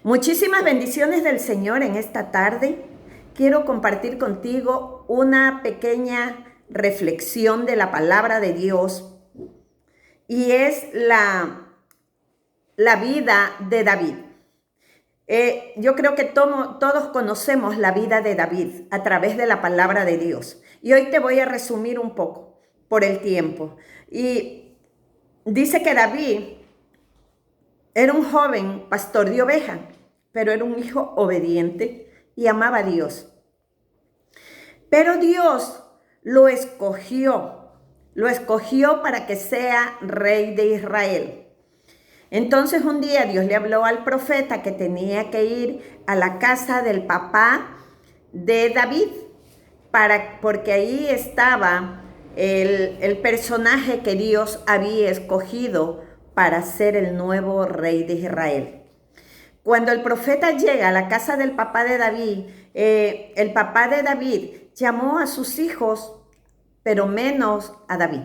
Muchísimas bendiciones del Señor en esta tarde. Quiero compartir contigo una pequeña reflexión de la palabra de Dios y es la vida de David. Yo creo que todos conocemos la vida de David a través de la palabra de Dios. Y hoy te voy a resumir un poco por el tiempo. Y dice que David era un joven pastor de ovejas, pero era un hijo obediente y amaba a Dios. Pero Dios lo escogió para que sea rey de Israel. Entonces un día Dios le habló al profeta que tenía que ir a la casa del papá de David, porque ahí estaba el personaje que Dios había escogido para ser el nuevo rey de Israel. Cuando el profeta llega a la casa del papá de David, el papá de David llamó a sus hijos, pero menos a David.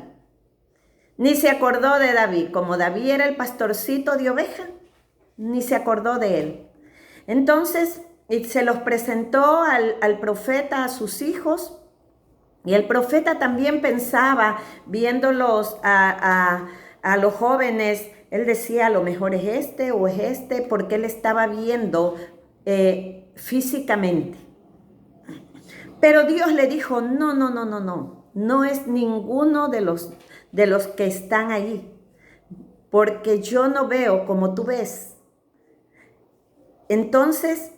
Ni se acordó de David, como David era el pastorcito de oveja, ni se acordó de él. Entonces se los presentó al profeta a sus hijos, y el profeta también pensaba, viéndolos a los jóvenes, él decía, a lo mejor es este o es este, porque él estaba viendo físicamente. Pero Dios le dijo, no es ninguno de los que están ahí, porque yo no veo como tú ves. Entonces,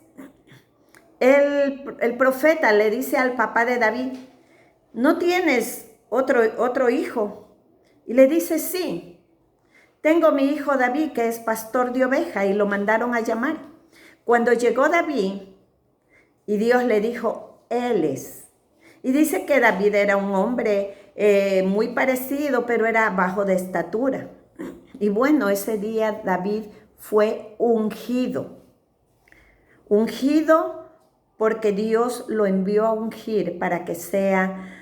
el profeta le dice al papá de David, ¿no tienes otro hijo? Y le dice, sí, tengo mi hijo David, que es pastor de oveja, y lo mandaron a llamar. Cuando llegó David, y Dios le dijo, él es. Y dice que David era un hombre muy parecido, pero era bajo de estatura. Y bueno, ese día David fue ungido. Ungido porque Dios lo envió a ungir para que sea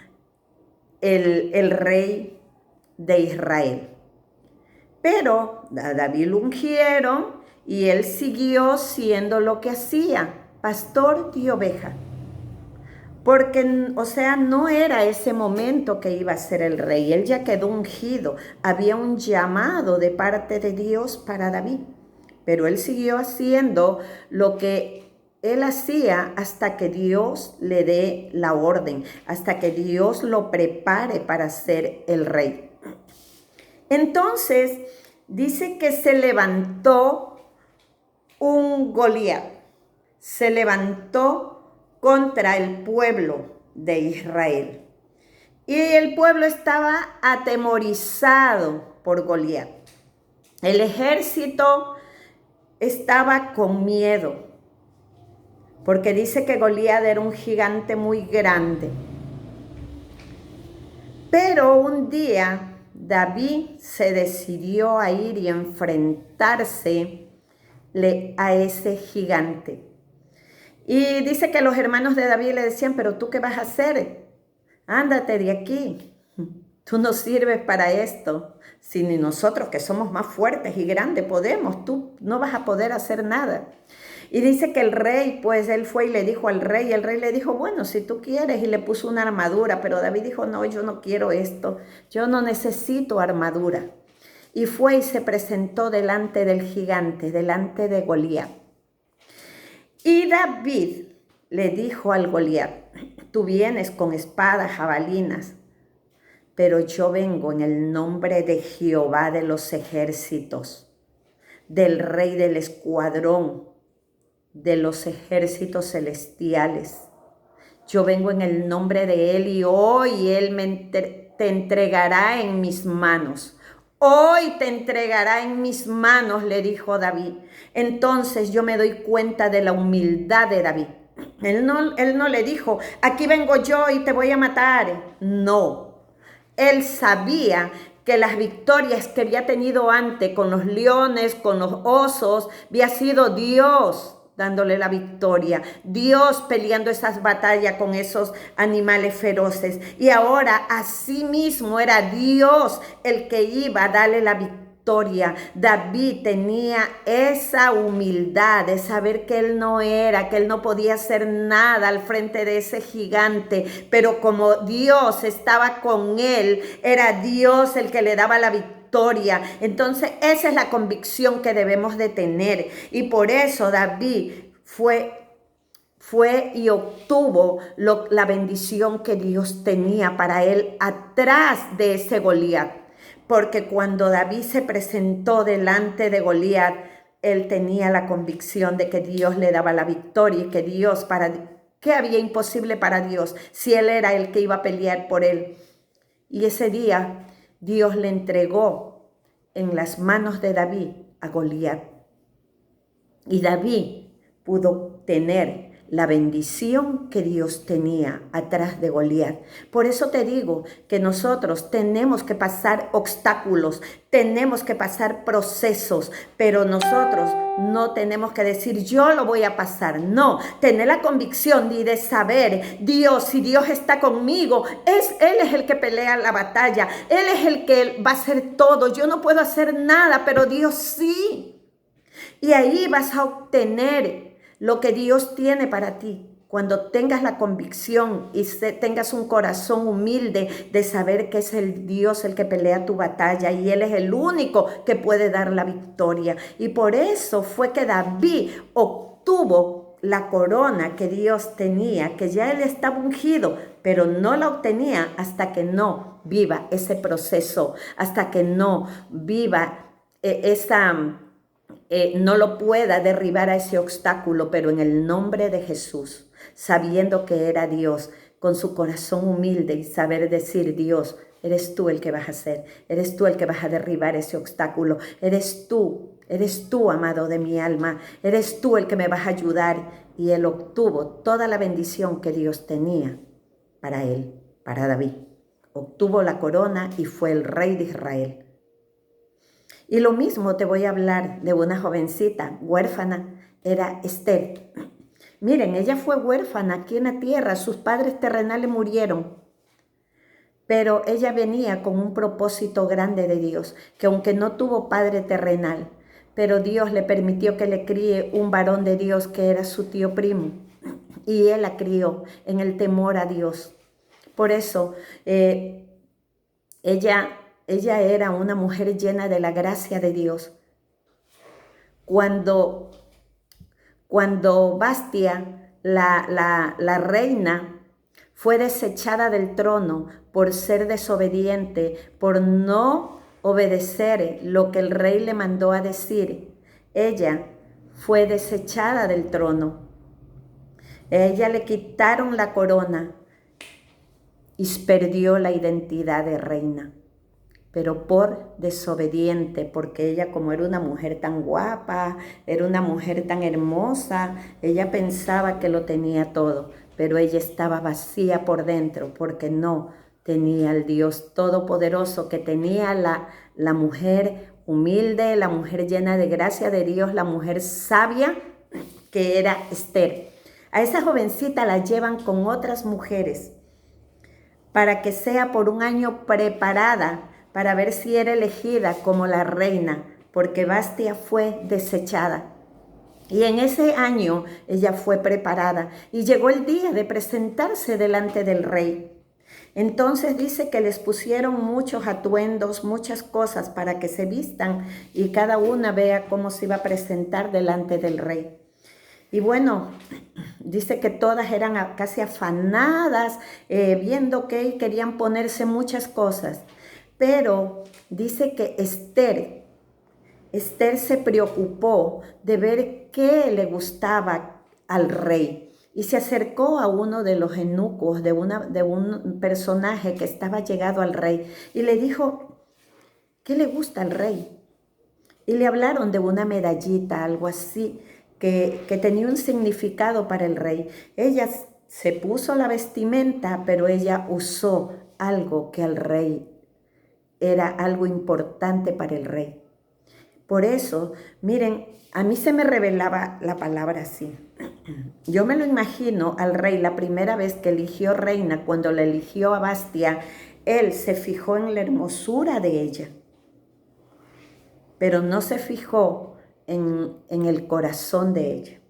el rey de Israel. Pero a David lo ungieron y él siguió siendo lo que hacía, pastor de oveja. Porque, no era ese momento que iba a ser el rey. Él ya quedó ungido. Había un llamado de parte de Dios para David. Pero él siguió haciendo lo que él hacía hasta que Dios le dé la orden, hasta que Dios lo prepare para ser el rey. Entonces, dice que se levantó un Goliat. Se levantó contra el pueblo de Israel. Y el pueblo estaba atemorizado por Goliat. El ejército estaba con miedo, porque dice que Goliat era un gigante muy grande. Pero un día David se decidió a ir y enfrentarse a ese gigante. Y dice que los hermanos de David le decían, pero ¿tú qué vas a hacer? Ándate de aquí. Tú no sirves para esto. Si ni nosotros que somos más fuertes y grandes podemos, tú no vas a poder hacer nada. Y dice que el rey, pues él fue y le dijo al rey, y el rey le dijo, bueno, si tú quieres, y le puso una armadura, pero David dijo, no, yo no quiero esto, yo no necesito armadura. Y fue y se presentó delante del gigante, delante de Goliat. Y David le dijo al Goliat, tú vienes con espadas, jabalinas, pero yo vengo en el nombre de Jehová de los ejércitos, del rey del escuadrón, de los ejércitos celestiales. Yo vengo en el nombre de él y hoy él te entregará en mis manos. Hoy te entregará en mis manos, le dijo David. Entonces yo me doy cuenta de la humildad de David. Él no le dijo, aquí vengo yo y te voy a matar. No, él sabía que las victorias que había tenido antes con los leones, con los osos, había sido Dios dándole la victoria, Dios peleando esas batallas con esos animales feroces. Y ahora así mismo era Dios el que iba a darle la victoria. David tenía esa humildad de saber que él no podía hacer nada al frente de ese gigante, pero como Dios estaba con él, era Dios el que le daba la victoria. Entonces esa es la convicción que debemos de tener, y por eso David fue y obtuvo la bendición que Dios tenía para él atrás de ese Goliat. Porque cuando David se presentó delante de Goliat, él tenía la convicción de que Dios le daba la victoria y que ¿qué había imposible para Dios si él era el que iba a pelear por él? Y ese día Dios le entregó en las manos de David a Goliat. Y David pudo tener la bendición que Dios tenía atrás de Goliat. Por eso te digo que nosotros tenemos que pasar obstáculos, tenemos que pasar procesos, pero nosotros no tenemos que decir yo lo voy a pasar. No, tener la convicción de saber, si Dios está conmigo, Él es el que pelea la batalla, Él es el que va a hacer todo. Yo no puedo hacer nada, pero Dios sí. Y ahí vas a obtener lo que Dios tiene para ti. Cuando tengas la convicción y tengas un corazón humilde de saber que es el Dios el que pelea tu batalla y Él es el único que puede dar la victoria. Y por eso fue que David obtuvo la corona que Dios tenía, que ya él estaba ungido, pero no la obtenía hasta que no viva ese proceso, hasta que no viva no lo pueda derribar a ese obstáculo, pero en el nombre de Jesús, sabiendo que era Dios, con su corazón humilde y saber decir, Dios, eres tú el que vas a hacer, eres tú el que vas a derribar ese obstáculo, eres tú, amado de mi alma, eres tú el que me vas a ayudar. Y él obtuvo toda la bendición que Dios tenía para él, para David. Obtuvo la corona y fue el rey de Israel. Y lo mismo te voy a hablar de una jovencita huérfana, era Esther. Miren, ella fue huérfana aquí en la tierra, sus padres terrenales murieron, pero ella venía con un propósito grande de Dios, que aunque no tuvo padre terrenal, pero Dios le permitió que le críe un varón de Dios que era su tío primo, y él la crió en el temor a Dios. Por eso, ella era una mujer llena de la gracia de Dios. Cuando Bastia, la reina, fue desechada del trono por ser desobediente, por no obedecer lo que el rey le mandó a decir, ella fue desechada del trono. Ella le quitaron la corona y perdió la identidad de reina, pero por desobediente, porque ella, como era una mujer tan guapa, era una mujer tan hermosa, ella pensaba que lo tenía todo, pero ella estaba vacía por dentro, porque no tenía al Dios todopoderoso que tenía la mujer humilde, la mujer llena de gracia de Dios, la mujer sabia que era Esther. A esa jovencita la llevan con otras mujeres para que sea por un año preparada para ver si era elegida como la reina, porque Bastia fue desechada. Y en ese año ella fue preparada y llegó el día de presentarse delante del rey. Entonces dice que les pusieron muchos atuendos, muchas cosas para que se vistan y cada una vea cómo se iba a presentar delante del rey. Y bueno, dice que todas eran casi afanadas, viendo que querían ponerse muchas cosas. Pero dice que Esther se preocupó de ver qué le gustaba al rey. Y se acercó a uno de los eunucos, de un personaje que estaba llegado al rey. Y le dijo, ¿qué le gusta al rey? Y le hablaron de una medallita, algo así, que tenía un significado para el rey. Ella se puso la vestimenta, pero ella usó algo que al rey era algo importante para el rey. Por eso, miren, a mí se me revelaba la palabra así. Yo me lo imagino al rey la primera vez que eligió reina, cuando la eligió a Bastia, él se fijó en la hermosura de ella. pero no se fijó en el corazón de ella.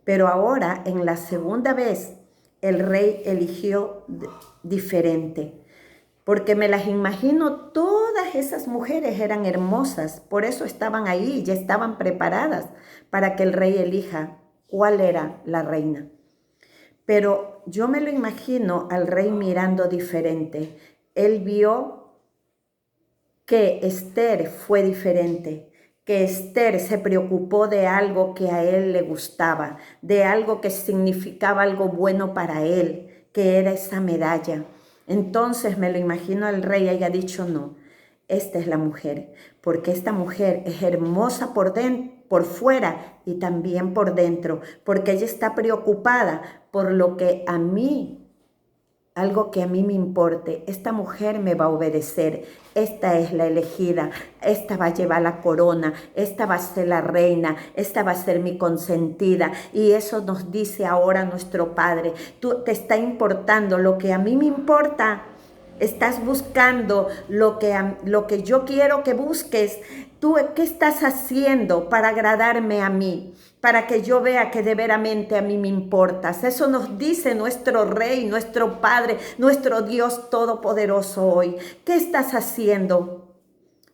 Pero ahora, en la segunda vez, el rey eligió diferente, porque me las imagino, todas esas mujeres eran hermosas, por eso estaban ahí, ya estaban preparadas para que el rey elija cuál era la reina. Pero yo me lo imagino al rey mirando diferente. Él vio que Esther fue diferente, que Esther se preocupó de algo que a él le gustaba, de algo que significaba algo bueno para él, que era esa medalla. Entonces me lo imagino al rey haya dicho, no, esta es la mujer, porque esta mujer es hermosa por fuera y también por dentro, porque ella está preocupada por lo que a mí, algo que a mí me importe. Esta mujer me va a obedecer, esta es la elegida, esta va a llevar la corona, esta va a ser la reina, esta va a ser mi consentida. Y eso nos dice ahora nuestro Padre, tú te está importando lo que a mí me importa. Estás buscando lo que yo quiero que busques. ¿Tú qué estás haciendo para agradarme a mí? Para que yo vea que de veramente a mí me importas. Eso nos dice nuestro Rey, nuestro Padre, nuestro Dios Todopoderoso hoy. ¿Qué estás haciendo?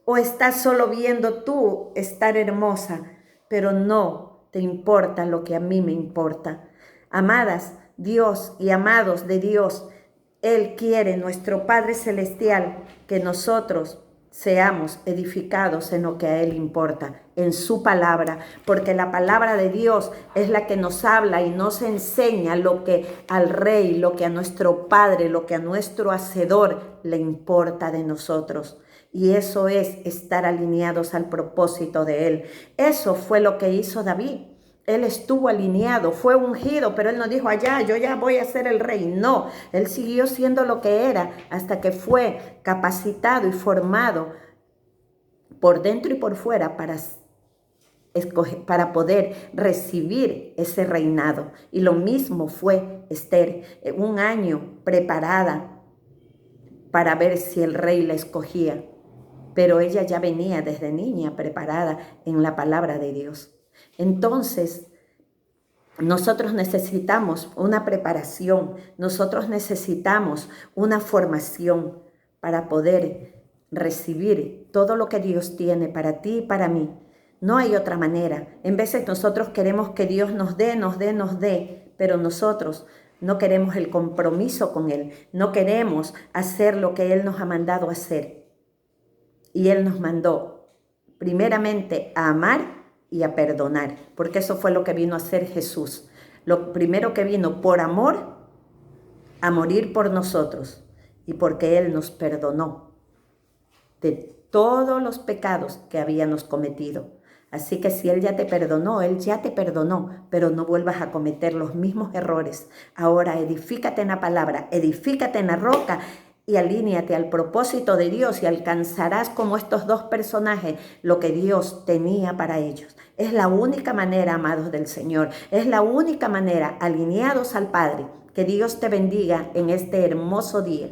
¿O estás solo viendo tú estar hermosa, pero no te importa lo que a mí me importa? Amadas, Dios y amados de Dios, Él quiere, nuestro Padre Celestial, que nosotros seamos edificados en lo que a Él importa, en su palabra, porque la palabra de Dios es la que nos habla y nos enseña lo que al Rey, lo que a nuestro Padre, lo que a nuestro Hacedor le importa de nosotros. Y eso es estar alineados al propósito de Él. Eso fue lo que hizo David. Él estuvo alineado, fue ungido, pero él no dijo, allá, yo ya voy a ser el rey. No, él siguió siendo lo que era hasta que fue capacitado y formado por dentro y por fuera para poder recibir ese reinado. Y lo mismo fue Esther, un año preparada para ver si el rey la escogía. Pero ella ya venía desde niña preparada en la palabra de Dios. Entonces, nosotros necesitamos una preparación, nosotros necesitamos una formación para poder recibir todo lo que Dios tiene para ti y para mí. No hay otra manera. En veces nosotros queremos que Dios nos dé, pero nosotros no queremos el compromiso con Él, no queremos hacer lo que Él nos ha mandado hacer. Y Él nos mandó primeramente a amar y a perdonar, porque eso fue lo que vino a hacer Jesús. Lo primero que vino por amor, a morir por nosotros, y porque Él nos perdonó de todos los pecados que habíamos cometido. Así que si Él ya te perdonó, pero no vuelvas a cometer los mismos errores. Ahora edifícate en la palabra, edifícate en la roca, y alíneate al propósito de Dios y alcanzarás como estos dos personajes lo que Dios tenía para ellos. Es la única manera, amados del Señor, es la única manera, alineados al Padre. Que Dios te bendiga en este hermoso día.